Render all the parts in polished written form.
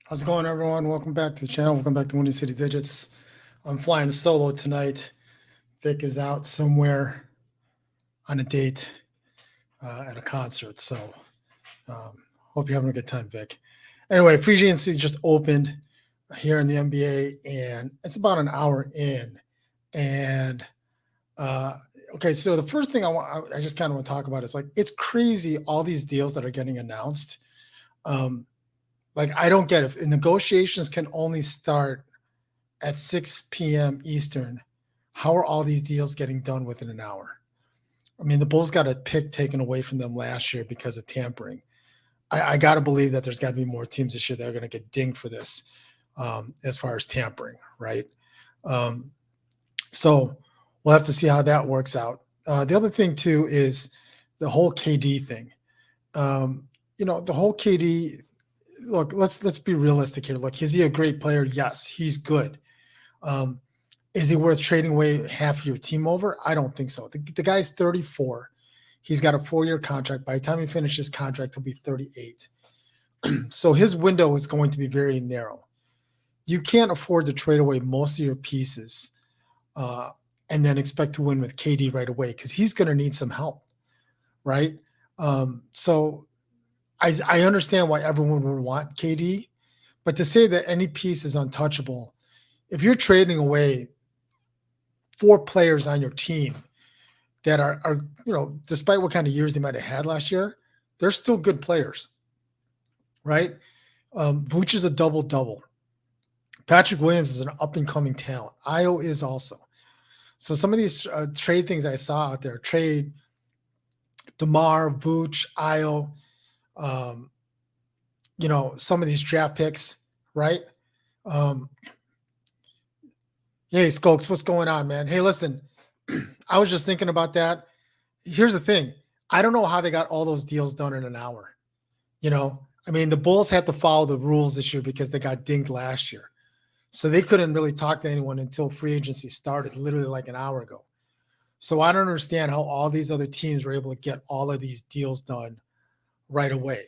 How's it going, everyone? Welcome back to the channel. Welcome back to Windy City Digits. I'm flying solo tonight. Vic is out somewhere on a date at a concert. So hope you're having a good time, Vic. Anyway, free agency just opened here in the NBA, and it's about an hour in. And uh, okay, so the first thing I just kind of want to talk about is like it's crazy all these deals that are getting announced. Um, like I don't get it. Negotiations can only start at 6 p.m. Eastern. How are all these deals getting done within an hour? I mean, the Bulls got a pick taken away from them last year because of tampering. I got to believe that there's got to be more teams this year that are going to get dinged for this as far as tampering, right? Um, so we'll have to see how that works out. The other thing, too, is the whole KD thing. The whole KD look, let's be realistic here. Look, is he a great player? Yes, he's good. Um, is he worth trading away half your team over? I don't think so. The guy's 34. He's got a 4-year contract. By the time he finishes contract, he'll be 38. So his window is going to be very narrow. You can't afford to trade away most of your pieces uh, and then expect to win with KD right away because he's going to need some help, right? So I understand why everyone would want KD, but to say that any piece is untouchable, if you're trading away 4 players on your team that are despite what kind of years they might have had last year, they're still good players, right? Vooch is a double double. Patrick Williams is an up and coming talent. Io is also. So some of these trade things I saw out there, trade DeMar, Vooch, Io, um, some of these draft picks, right? Um, hey, Skokes, what's going on, man? Hey, listen, I was just thinking about that. Here's the thing. I don't know how they got all those deals done in an hour. I mean, the Bulls had to follow the rules this year because they got dinged last year. So they couldn't really talk to anyone until free agency started, literally like an hour ago. So I don't understand how all these other teams were able to get all of these deals done right away.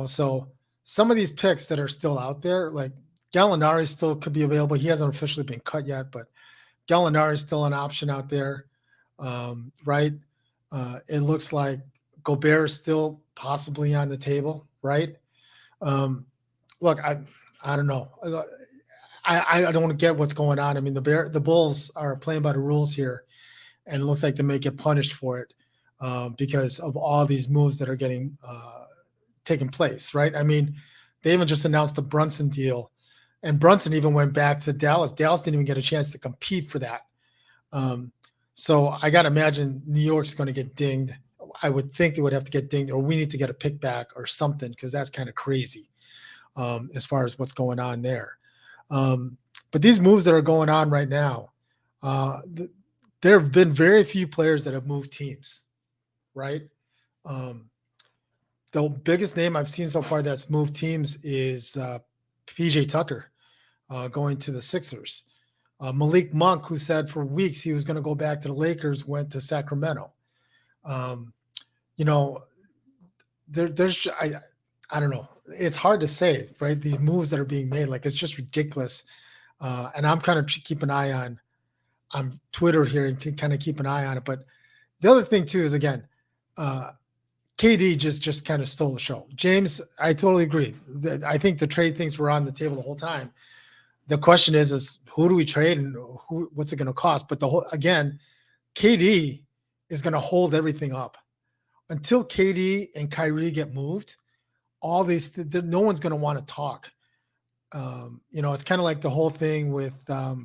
So some of these picks that are still out there, like Gallinari still could be available. He hasn't officially been cut yet, but Gallinari is still an option out there, right? It looks like Gobert is still possibly on the table, right? Um, look, I don't know. I don't want to get what's going on. I mean, the Bulls are playing by the rules here, and it looks like they may get punished for it because of all these moves that are getting taken place, right? I mean, they even just announced the Brunson deal, and Brunson even went back to Dallas. Dallas didn't even get a chance to compete for that. Um, so I got to imagine New York's going to get dinged. I would think they would have to get dinged, or we need to get a pick back or something because that's kind of crazy as far as what's going on there. But these moves that are going on right now, there have been very few players that have moved teams, right? Um, the biggest name I've seen so far that's moved teams is PJ Tucker going to the Sixers. Malik Monk, who said for weeks he was going to go back to the Lakers, went to Sacramento. Um, you know, there's I don't know. It's hard to say, right? These moves that are being made, like it's just ridiculous. And I'm kind of keep an eye on Twitter here and to kind of keep an eye on it. But the other thing too is again, KD just kind of stole the show. James, I totally agree. I think the trade things were on the table the whole time. The question is who do we trade and what's it going to cost? But again, KD is going to hold everything up until KD and Kyrie get moved. All these, no one's going to want to talk. It's kind of like the whole thing with, a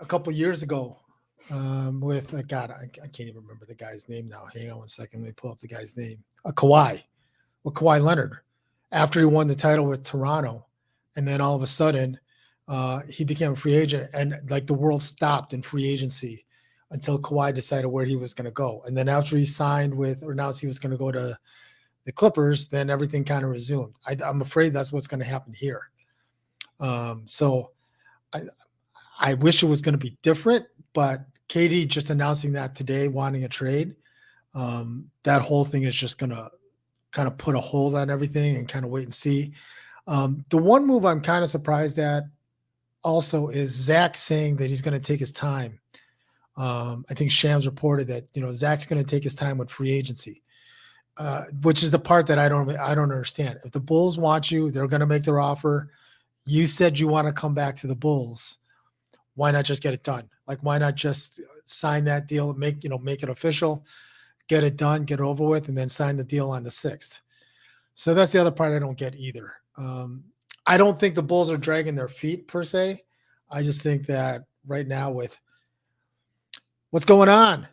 couple years ago with God, I can't even remember the guy's name now. Hang on one second, let me pull up the guy's name. Kawhi, Kawhi Leonard, after he won the title with Toronto, and then all of a sudden he became a free agent, and like the world stopped in free agency until Kawhi decided where he was going to go, and then after he signed with or announced he was going to go to the Clippers, then everything kind of resumed. I'm afraid that's what's going to happen here. So I wish it was going to be different, but KD just announcing that today, wanting a trade, that whole thing is just going to kind of put a hold on everything and kind of wait and see. The one move I'm kind of surprised at also is Zach saying that he's going to take his time. I think Shams reported that Zach's going to take his time with free agency, which is the part that I don't understand. If the Bulls want you, they're going to make their offer. You said you want to come back to the Bulls. Why not just get it done? Like, why not just sign that deal, make it official, get it done, get it over with, and then sign the deal on the 6th. So that's the other part I don't get either. I don't think the Bulls are dragging their feet per se. I just think that right now with what's going on.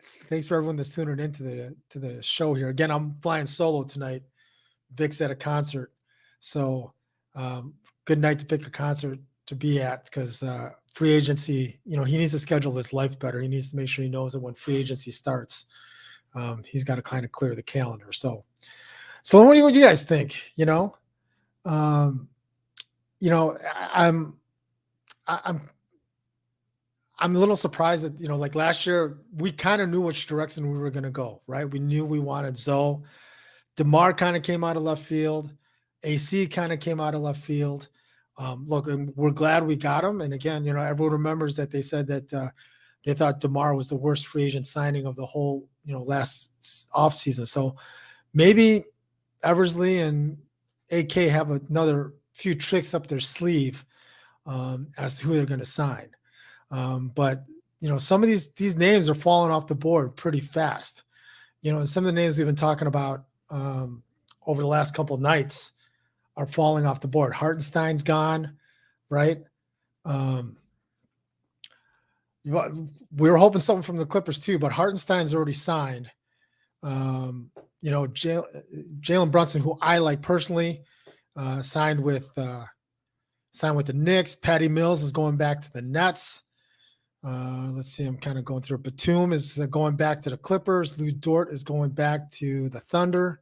Thanks for everyone that's tuning into the show here. Again, I'm flying solo tonight. Vic's at a concert, so good night to pick a concert to be at because free agency. He needs to schedule his life better. He needs to make sure he knows that when free agency starts, he's got to kind of clear the calendar. So what do you guys think? I'm a little surprised that, like last year, we kind of knew which direction we were going to go, right? We knew we wanted Zoe. DeMar kind of came out of left field. AC kind of came out of left field. Look, and we're glad we got him. And again, everyone remembers that they said that they thought DeMar was the worst free agent signing of the whole, last offseason. So maybe Eversley and AK have another few tricks up their sleeve as to who they're going to sign. But some of these names are falling off the board pretty fast. And some of the names we've been talking about over the last couple of nights are falling off the board. Hartenstein's gone, right? We were hoping something from the Clippers too, but Hartenstein's already signed. Jalen Brunson, who I like personally, signed with the Knicks. Patty Mills is going back to the Nets. Let's see. I'm kind of going through. Batum is going back to the Clippers. Lou Dort is going back to the Thunder.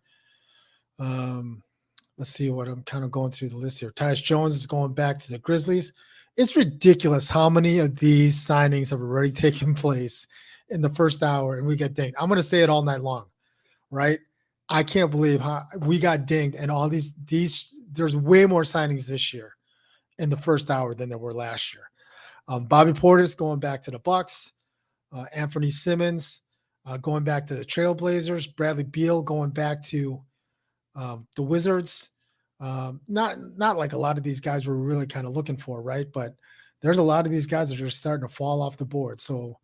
Let's see what I'm kind of going through the list here. Tyus Jones is going back to the Grizzlies. It's ridiculous how many of these signings have already taken place in the first hour, and we get dinged. I'm going to say it all night long, right? I can't believe how we got dinged, and all these. There's way more signings this year in the first hour than there were last year. Bobby Portis going back to the Bucks. Anthony Simmons going back to the Trailblazers. Bradley Beal going back to the Wizards. Not like a lot of these guys were really kind of looking for, right? But there's a lot of these guys that are starting to fall off the board. So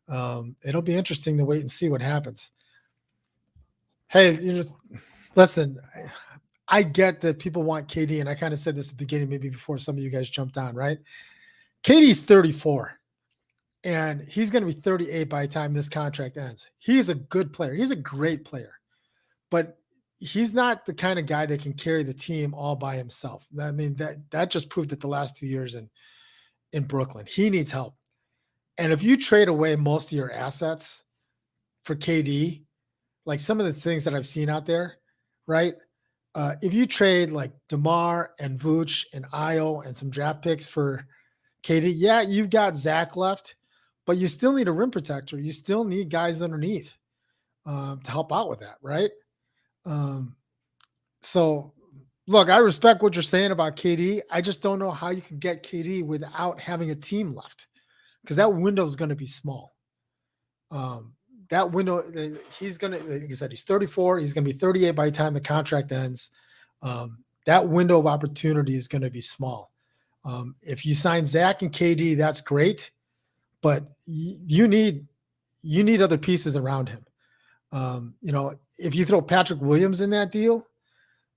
it'll be interesting to wait and see what happens. Hey, listen, I get that people want KD, and I kind of said this at the beginning, maybe before some of you guys jumped on, right? KD's 34, and he's going to be 38 by the time this contract ends. He's a good player. He's a great player, but he's not the kind of guy that can carry the team all by himself. I mean, that just proved it the last 2 years in Brooklyn. He needs help. And if you trade away most of your assets for KD, like some of the things that I've seen out there, right? If you trade like DeMar and Vooch and Ayo and some draft picks for KD, yeah, you've got Zach left, but you still need a rim protector. You still need guys underneath to help out with that, right? So look, I respect what you're saying about KD. I just don't know how you can get KD without having a team left, because that window is going to be small. That window, he's going to, like I said, he's 34. He's going to be 38 by the time the contract ends. That window of opportunity is going to be small. If you sign Zach and KD, that's great, but you need other pieces around him. If you throw Patrick Williams in that deal,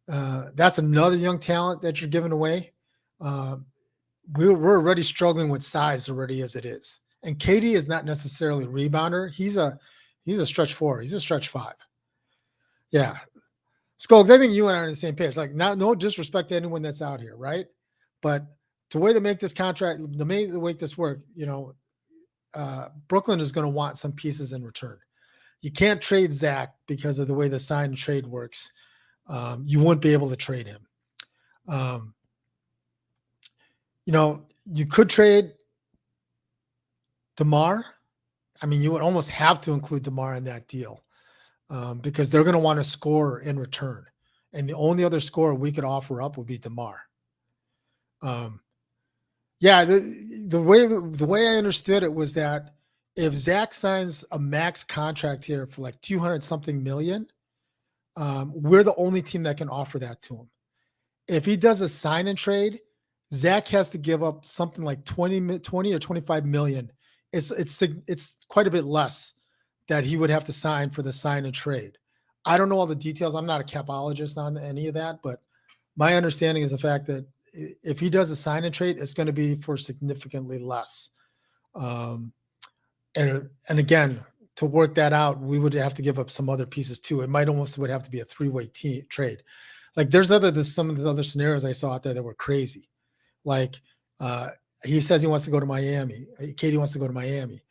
that's another young talent that you're giving away. We're already struggling with size already as it is. And KD is not necessarily a rebounder. He's a stretch 4. He's a stretch 5. Yeah. Skoggs, I think you and I are on the same page. Like, no disrespect to anyone that's out here, right? But the way to make this contract, the way to make this work, Brooklyn is going to want some pieces in return. You can't trade Zach because of the way the sign and trade works. You wouldn't be able to trade him. You could trade DeMar. I mean, you would almost have to include DeMar in that deal. because they're going to want to score in return. And the only other score we could offer up would be DeMar. Yeah, the way I understood it was that if Zach signs a max contract here for like 200 something million, we're the only team that can offer that to him. If he does a sign and trade, Zach has to give up something like 20 or 25 million. It's quite a bit less that he would have to sign for the sign and trade. I don't know all the details. I'm not a capologist on any of that, but my understanding is the fact that if he does a sign and trade, it's going to be for significantly less. Um, and again, to work that out, we would have to give up some other pieces too. It might almost would have to be a three-way trade. Like there's some of the other scenarios I saw out there that were crazy. Like he says he wants to go to Miami. Katie wants to go to Miami.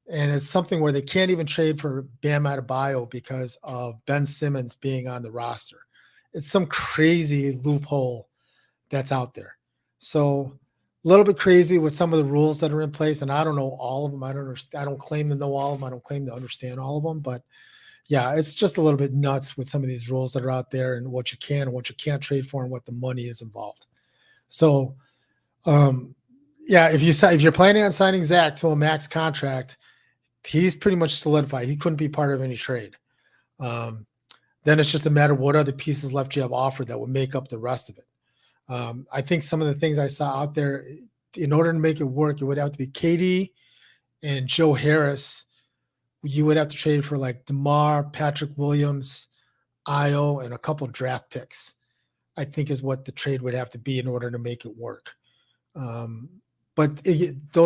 And it's something where they can't even trade for Bam Adebayo because of Ben Simmons being on the roster. It's some crazy loophole that's out there. So a little bit crazy with some of the rules that are in place. And I don't know all of them. I don't claim to know all of them. I don't claim to understand all of them. But yeah, it's just a little bit nuts with some of these rules that are out there and what you can and what you can't trade for and what the money is involved. So yeah, if you're planning on signing Zach to a max contract, he's pretty much solidified. He couldn't be part of any trade. Then it's just a matter of what other pieces left you have offered that would make up the rest of it. I think some of the things I saw out there, in order to make it work, it would have to be KD and Joe Harris. You would have to trade for like DeMar, Patrick Williams, Io, and a couple draft picks, I think is what the trade would have to be in order to make it work. But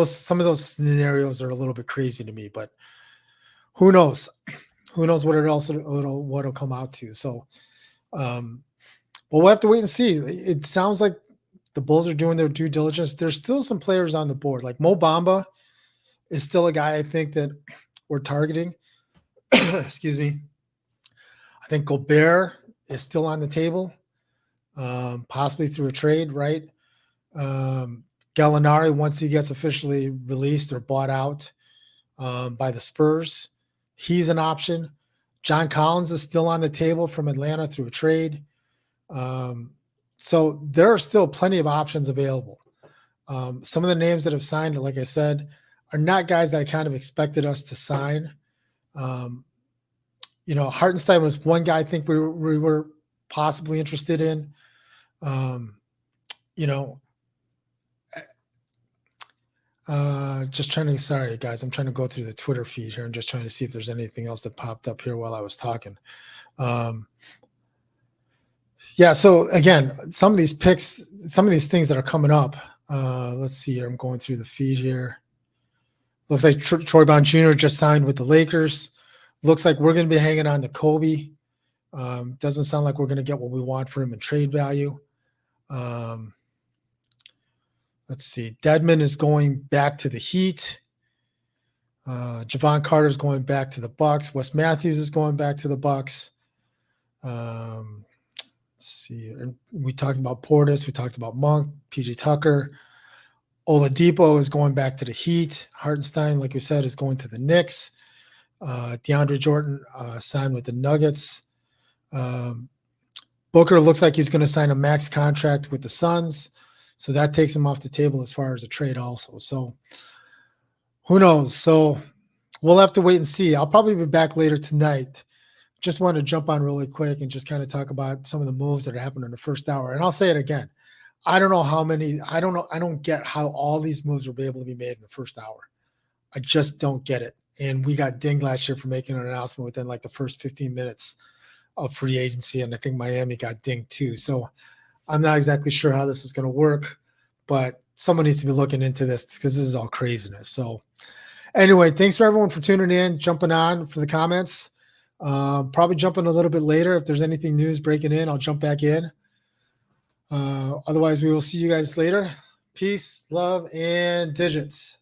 some of those scenarios are a little bit crazy to me, but who knows? Who knows what'll come out to? So, we'll have to wait and see. It sounds like the Bulls are doing their due diligence. There's still some players on the board, like Mo Bamba is still a guy I think that we're targeting. Excuse me. I think Gobert is still on the table, possibly through a trade, right? Gallinari, once he gets officially released or bought out by the Spurs, he's an option. John Collins is still on the table from Atlanta through a trade. So there are still plenty of options available. Some of the names that have signed, like I said, are not guys that I kind of expected us to sign. Hartenstein was one guy I think we were possibly interested in. Sorry guys, I'm trying to go through the Twitter feed here and just trying to see if there's anything else that popped up here while I was talking. Yeah, so again, some of these picks, some of these things that are coming up, let's see here. I'm going through the feed here. Looks like Troy Brown Jr. just signed with the Lakers. Looks like we're going to be hanging on to Kobe. Doesn't sound like we're going to get what we want for him in trade value. Let's see. Dedmon is going back to the Heat. Javon Carter is going back to the Bucks. Wes Matthews is going back to the Bucks. Let's see. We talked about Portis. We talked about Monk, PJ Tucker. Oladipo is going back to the Heat. Hartenstein, like we said, is going to the Knicks. DeAndre Jordan signed with the Nuggets. Booker looks like he's going to sign a max contract with the Suns. So that takes him off the table as far as a trade also. So who knows? So we'll have to wait and see. I'll probably be back later tonight. Just want to jump on really quick and just kind of talk about some of the moves that are happening in the first hour. And I'll say it again. I don't know how many. I don't get how all these moves will be able to be made in the first hour. I just don't get it. And we got dinged last year for making an announcement within like the first 15 minutes of free agency. And I think Miami got dinged too. So I'm not exactly sure how this is going to work, but someone needs to be looking into this because this is all craziness. So anyway, thanks for everyone for tuning in, jumping on for the comments. Probably jumping a little bit later. If there's anything news breaking in, I'll jump back in. Otherwise, we will see you guys later. Peace, love, and digits.